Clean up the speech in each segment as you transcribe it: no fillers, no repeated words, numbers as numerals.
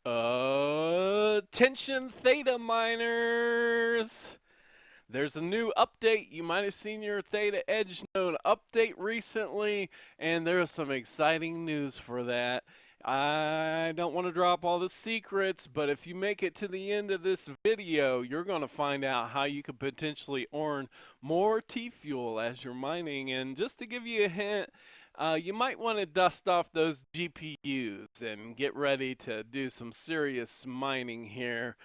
Attention Theta miners! There's a new update. You might have seen your Theta Edge node update recently, and there's some exciting news for that. I don't want to drop all the secrets, but if you make it to the end of this video, you're going to find out how you could potentially earn more TFUEL as you're mining. And just to give you a hint, you might want to dust off those GPUs and get ready to do some serious mining here.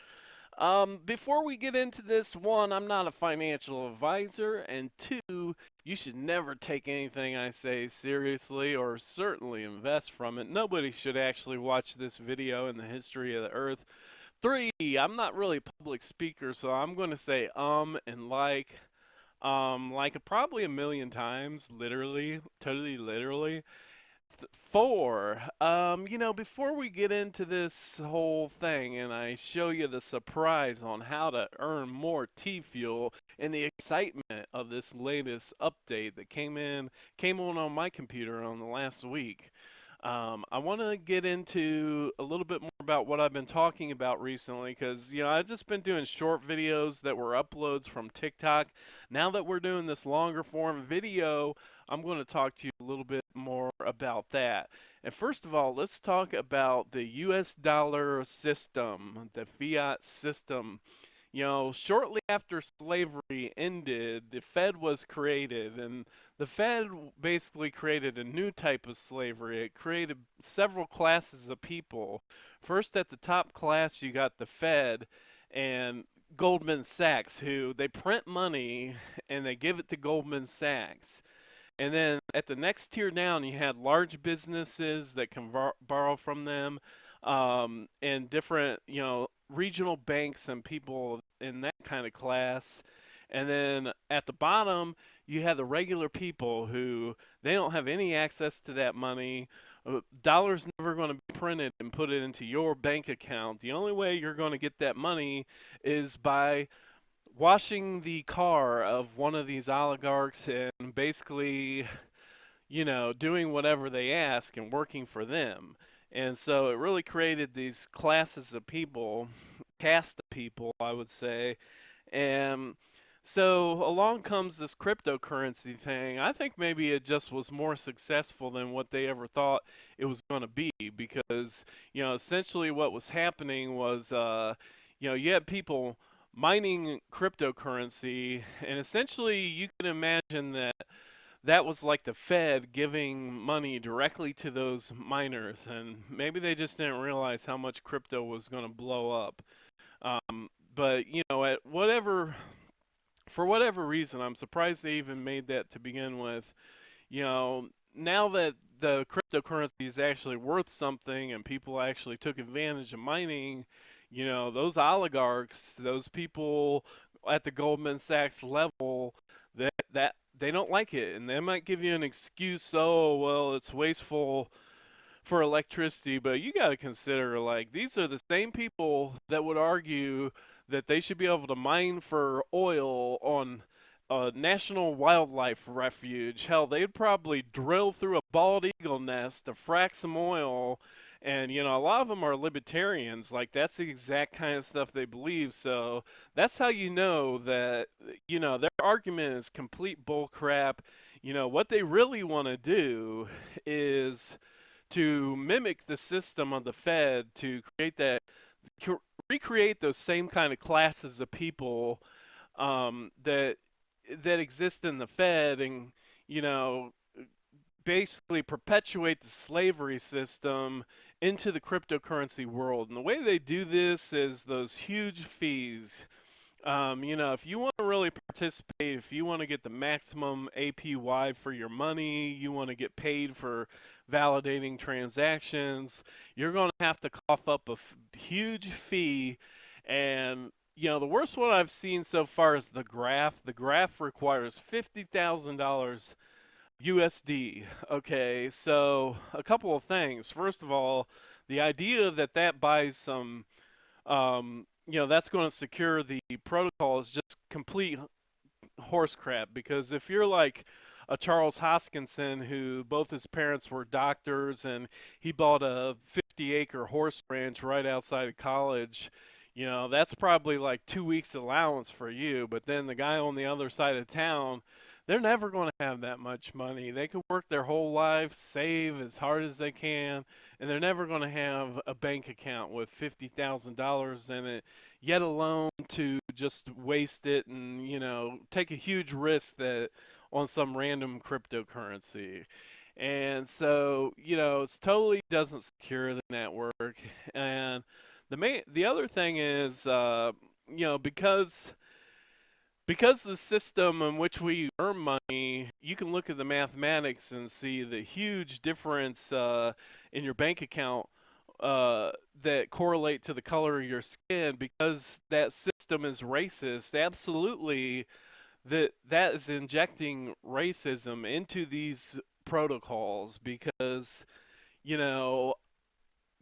Before we get into this, one, I'm not a financial advisor, and two, you should never take anything I say seriously or certainly invest from it. Nobody should actually watch this video in the history of the earth. Three, I'm not really a public speaker, so I'm going to say and like probably a million times, literally, totally literally. Four, before we get into this whole thing and I show you the surprise on how to earn more T-Fuel and the excitement of this latest update that came on my computer on the last week, I want to get into a little bit more about what I've been talking about recently because, I've just been doing short videos that were uploads from TikTok. Now that we're doing this longer form video, I'm going to talk to you a little bit more about that. And first of all, let's talk about the US dollar system, the fiat system. Shortly after slavery ended, the Fed was created, and the Fed basically created a new type of slavery. It created several classes of people. First, at the top class, you got the Fed and Goldman Sachs, who they print money and they give it to Goldman Sachs. And then at the next tier down, you had large businesses that can borrow from them, and different, regional banks and people in that kind of class. And then at the bottom, you had the regular people who they don't have any access to that money. Dollars never going to be printed and put it into your bank account. The only way you're going to get that money is by washing the car of one of these oligarchs and basically, doing whatever they ask and working for them. And so it really created these classes of people, caste of people, I would say. And so along comes this cryptocurrency thing. I think maybe it just was more successful than what they ever thought it was going to be because, essentially what was happening was, you had people mining cryptocurrency, and essentially you can imagine that that was like the Fed giving money directly to those miners, and maybe they just didn't realize how much crypto was going to blow up. But at whatever for whatever reason, I'm surprised they even made that to begin with. Now that the cryptocurrency is actually worth something and people actually took advantage of mining, those oligarchs, those people at the Goldman Sachs level, that they don't like it, and they might give you an excuse, oh well, it's wasteful for electricity, but you got to consider, like, these are the same people that would argue that they should be able to mine for oil on a national wildlife refuge. Hell, they'd probably drill through a bald eagle nest to frack some oil. And, a lot of them are libertarians. Like, that's the exact kind of stuff they believe. So that's how you know that, their argument is complete bull crap. What they really want to do is to mimic the system of the Fed to create recreate those same kind of classes of people, that exist in the Fed, and you know basically perpetuate the slavery system into the cryptocurrency world. And the way they do this is those huge fees. If you want to really participate, if you want to get the maximum APY for your money, you want to get paid for validating transactions, you're going to have to cough up a huge fee. And, the worst one I've seen so far is the graph. The graph requires $50,000 USD. Okay, so a couple of things. First of all, the idea that that buys some, that's going to secure the protocol is just complete horse crap. Because if you're like a Charles Hoskinson, who both his parents were doctors, and he bought a 50-acre horse ranch right outside of college, that's probably like 2 weeks allowance for you. But then the guy on the other side of town, they're never going to have that much money. They could work their whole life, save as hard as they can, and they're never going to have a bank account with $50,000 in it, yet alone to just waste it and, take a huge risk that on some random cryptocurrency. And so, it totally doesn't secure the network. And the other thing is, because the system in which we earn money, you can look at the mathematics and see the huge difference in your bank account that correlate to the color of your skin because that system is racist. Absolutely, that is injecting racism into these protocols because you know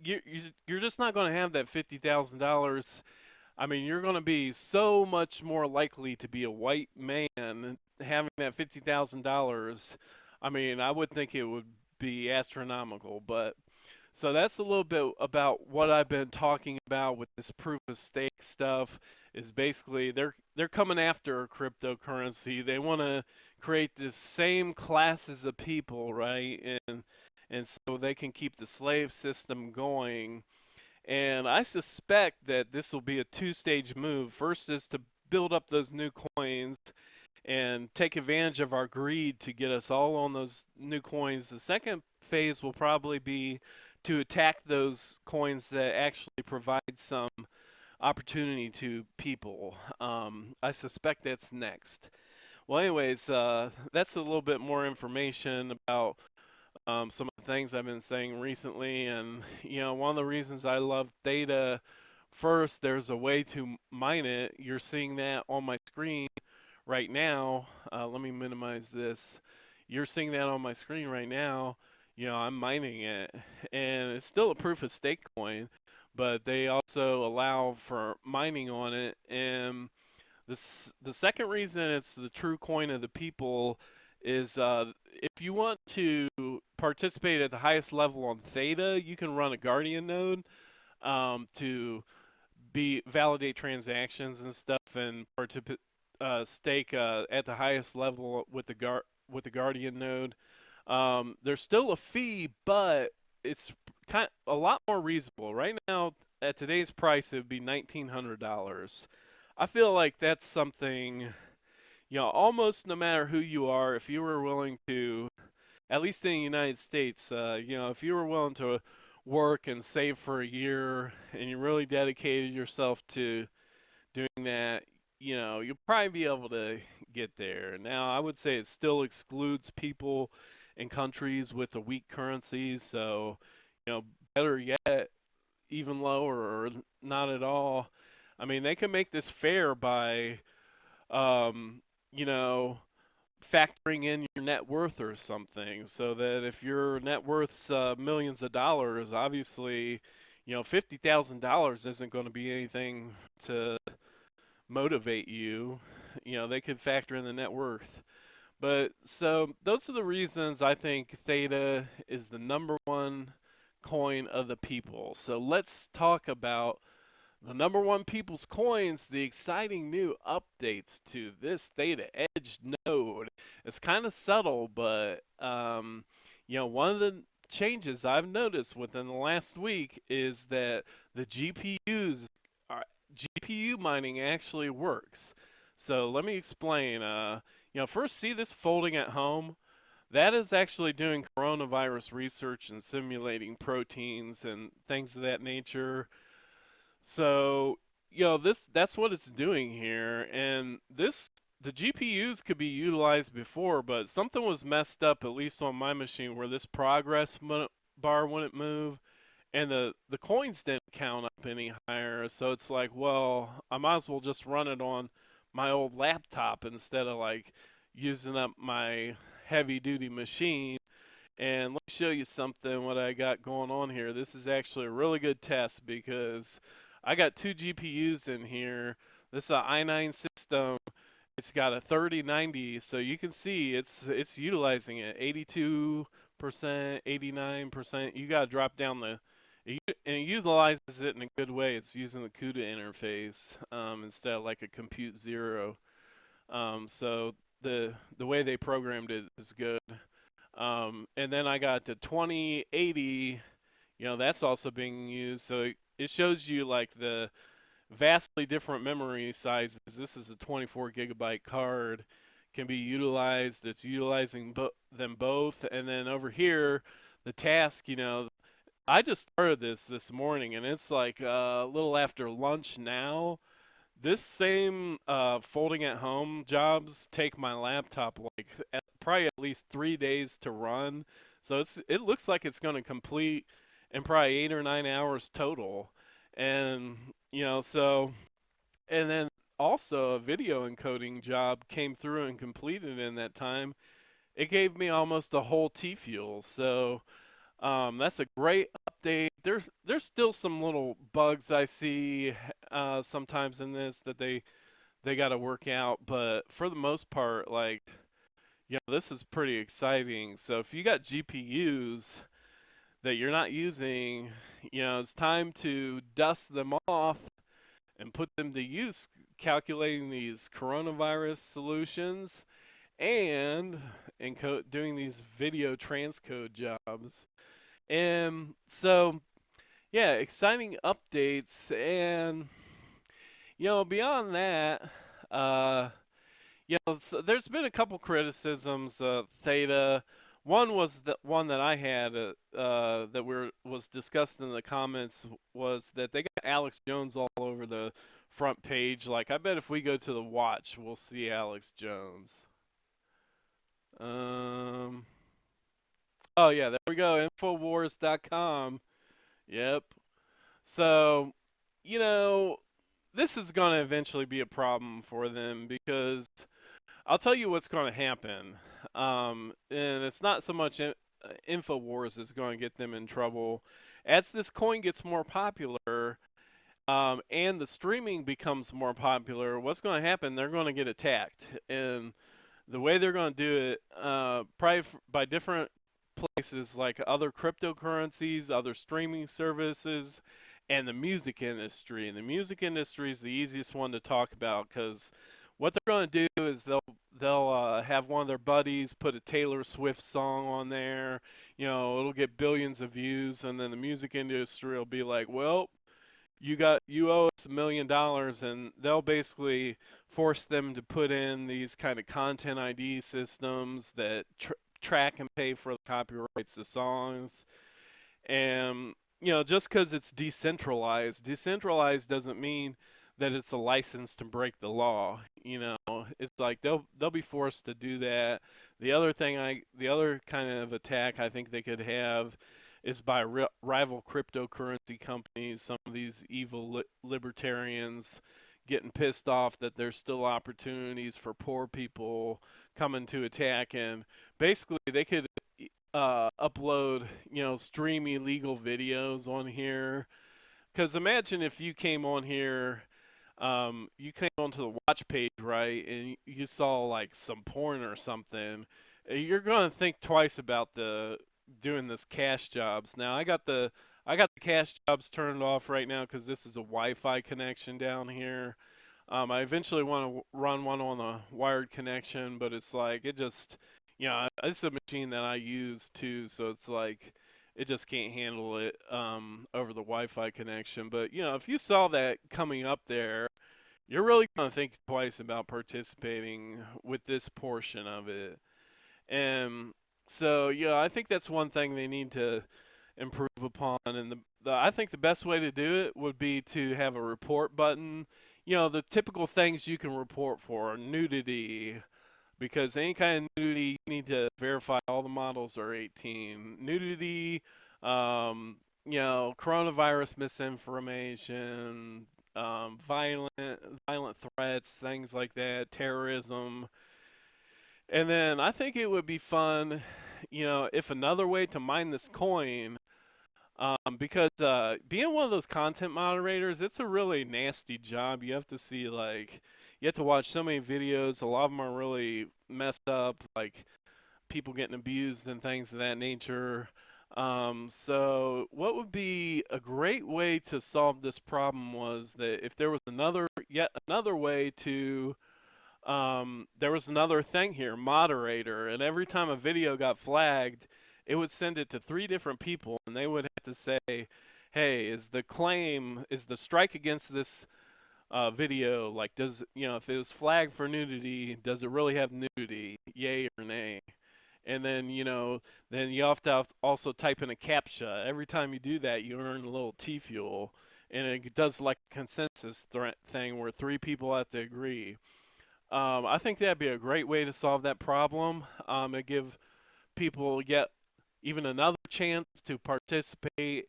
you're just not going to have that $50,000. I mean, you're going to be so much more likely to be a white man having that $50,000. I mean, I would think it would be astronomical, but so that's a little bit about what I've been talking about with this proof of stake stuff. Is basically they're coming after cryptocurrency. They want to create this same classes of people, right? And so they can keep the slave system going. And I suspect that this will be a two-stage move. First is to build up those new coins and take advantage of our greed to get us all on those new coins. The second phase will probably be to attack those coins that actually provide some opportunity to people. I suspect that's next. Well, anyways, that's a little bit more information about some of the things I've been saying recently. And, one of the reasons I love Theta, first, there's a way to mine it. You're seeing that on my screen right now. Let me minimize this. You're seeing that on my screen right now. I'm mining it, and it's still a proof of stake coin, but they also allow for mining on it. And the second reason it's the true coin of the people is if you want to participate at the highest level on Theta, you can run a Guardian node to validate transactions and stuff and stake at the highest level with the Guardian node. There's still a fee, but it's a lot more reasonable. Right now, at today's price, it would be $1,900. I feel like that's something, almost no matter who you are, if you were willing to, at least in the United States, if you were willing to work and save for a year and you really dedicated yourself to doing that, you'll probably be able to get there. Now, I would say it still excludes people in countries with a weak currency, so, better yet, even lower or not at all. I mean, they can make this fair by, um, you know, factoring in your net worth or something, so that if your net worth's millions of dollars, obviously, $50,000 isn't going to be anything to motivate you. They could factor in the net worth. But so those are the reasons I think Theta is the number one coin of the people. So let's talk about the number one people's coins, the exciting new updates to this Theta Edge node. It's kind of subtle, but one of the changes I've noticed within the last week is that the GPU mining actually works. So let me explain. First, see this folding at home? That is actually doing coronavirus research and simulating proteins and things of that nature. So, that's what it's doing here. And the GPUs could be utilized before, but something was messed up, at least on my machine, where this progress bar wouldn't move and the coins didn't count up any higher. So it's like, well, I might as well just run it on my old laptop instead of like using up my heavy duty machine. And let me show you something what I got going on here. This is actually a really good test because I got two GPUs in here. This is an i9 system. It's got a 3090, so you can see it's utilizing it 82%, 89%. You got to drop down the And it utilizes it in a good way. It's using the CUDA interface instead of like a compute zero. So the way they programmed it is good. And then I got to 2080. That's also being used. So it shows you like the vastly different memory sizes. This is a 24 gigabyte card, can be utilized. It's utilizing them both. And then over here, the task, I just started this morning, and it's like a little after lunch now. This same folding at home jobs take my laptop like probably at least 3 days to run. So it looks like it's going to complete in probably 8 or 9 hours total. And so and then also a video encoding job came through and completed in that time. It gave me almost a whole TFUEL. So that's a great update. There's still some little bugs I see sometimes in this that they got to work out, but for the most part, like this is pretty exciting. So if you got GPUs that you're not using, it's time to dust them off and put them to use calculating these coronavirus solutions and doing these video transcode jobs. And so, yeah, exciting updates. And, beyond that, uh, so there's been a couple criticisms. Theta, one was the one that I had that was discussed in the comments was that they got Alex Jones all over the front page. Like, I bet if we go to the watch, we'll see Alex Jones. Um, oh yeah, there we go. Infowars.com. Yep. So, you know, this is going to eventually be a problem for them because I'll tell you what's going to happen. And it's not so much InfoWars is going to get them in trouble. As this coin gets more popular and the streaming becomes more popular, what's going to happen? They're going to get attacked. And the way they're going to do it, probably by different places like other cryptocurrencies, other streaming services, and the music industry. And the music industry is the easiest one to talk about because what they're going to do is they'll have one of their buddies put a Taylor Swift song on there. It'll get billions of views, and then the music industry will be like, "Well, you owe us $1 million," and they'll basically force them to put in these kind of content ID systems that track and pay for the copyrights of songs. And just because it's decentralized doesn't mean that it's a license to break the law. It's like they'll be forced to do that. The other kind of attack I think they could have is by rival cryptocurrency companies. Some of these evil libertarians getting pissed off that there's still opportunities for poor people coming to attack, and basically they could upload, stream illegal videos on here. Because imagine if you came on here, you came onto the watch page, right, and you saw like some porn or something. You're gonna think twice about the doing this cash jobs. Now I got the cash jobs turned off right now because this is a Wi-Fi connection down here. I eventually want to run one on a wired connection, but it's like it just, it's a machine that I use too, so it's like it just can't handle it over the Wi-Fi connection. But if you saw that coming up there, you're really gonna think twice about participating with this portion of it. And so, I think that's one thing they need to improve upon. And I think the best way to do it would be to have a report button. The typical things you can report for nudity, because any kind of nudity, you need to verify all the models are 18. Nudity, coronavirus misinformation, violent threats, things like that, terrorism. And then I think it would be fun, if another way to mine this coin, because being one of those content moderators, it's a really nasty job. You have to watch so many videos. A lot of them are really messed up, like people getting abused and things of that nature. So what would be a great way to solve this problem was that if there was yet another way to, there was another thing here, moderator, and every time a video got flagged, it would send it to 3 different people, and they would have to say, hey, is the strike against this video, like, if it was flagged for nudity, does it really have nudity, yay or nay? And then, then you have to also type in a CAPTCHA. Every time you do that, you earn a little TFUEL. And it does like a consensus thing where 3 people have to agree. I think that'd be a great way to solve that problem. And give people yet even another chance to participate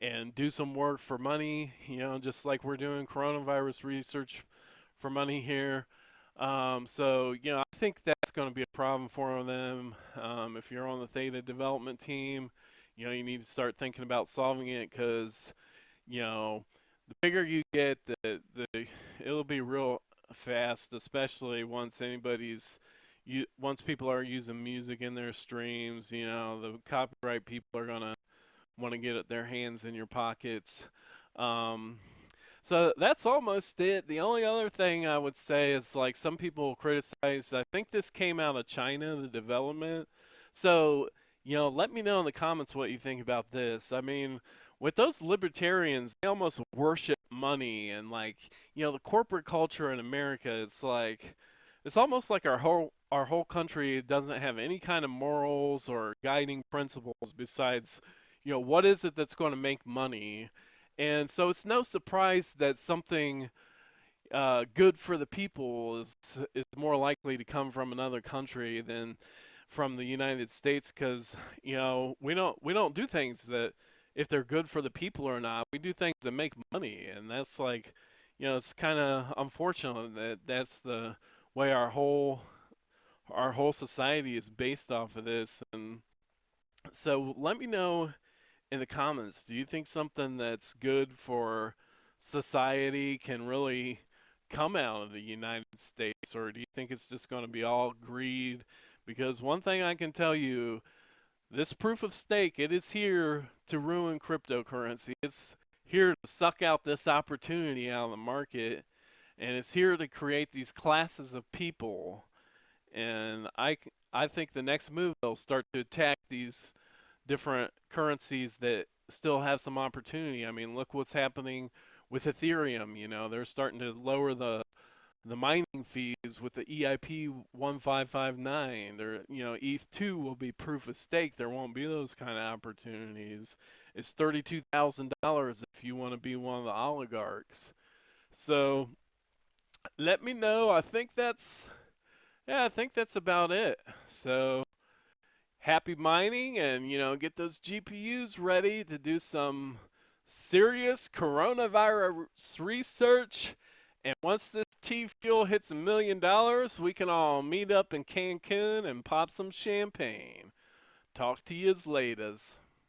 and do some work for money, just like we're doing coronavirus research for money here. So, I think that's going to be a problem for them. If you're on the Theta development team, you need to start thinking about solving it because, the bigger you get, it'll be real fast, especially once people are using music in their streams, the copyright people are going to want to get their hands in your pockets. Um, so that's almost it. The only other thing I would say is like some people criticize, I think this came out of China, the development. So, let me know in the comments what you think about this. I mean, with those libertarians, they almost worship money and like, the corporate culture in America, it's almost like our whole country doesn't have any kind of morals or guiding principles besides, what is it that's going to make money? And so it's no surprise that something good for the people is more likely to come from another country than from the United States, because we don't do things that if they're good for the people or not. We do things that make money, and that's like, it's kind of unfortunate that that's the way our whole society is based off of this. And so let me know in the comments, do you think something that's good for society can really come out of the United States, or do you think it's just going to be all greed? Because one thing I can tell you, this proof of stake, it is here to ruin cryptocurrency. It's here to suck out this opportunity out of the market, and it's here to create these classes of people. And I think the next move, they'll start to attack these different currencies that still have some opportunity. I mean, look what's happening with Ethereum. They're starting to lower the mining fees with the EIP 1559. ETH2 will be proof of stake. There won't be those kind of opportunities. It's $32,000 if you want to be one of the oligarchs. So let me know. I think that's about it. So happy mining, and get those GPUs ready to do some serious coronavirus research. And once this TFUEL hits $1 million, we can all meet up in Cancun and pop some champagne. Talk to yous laters.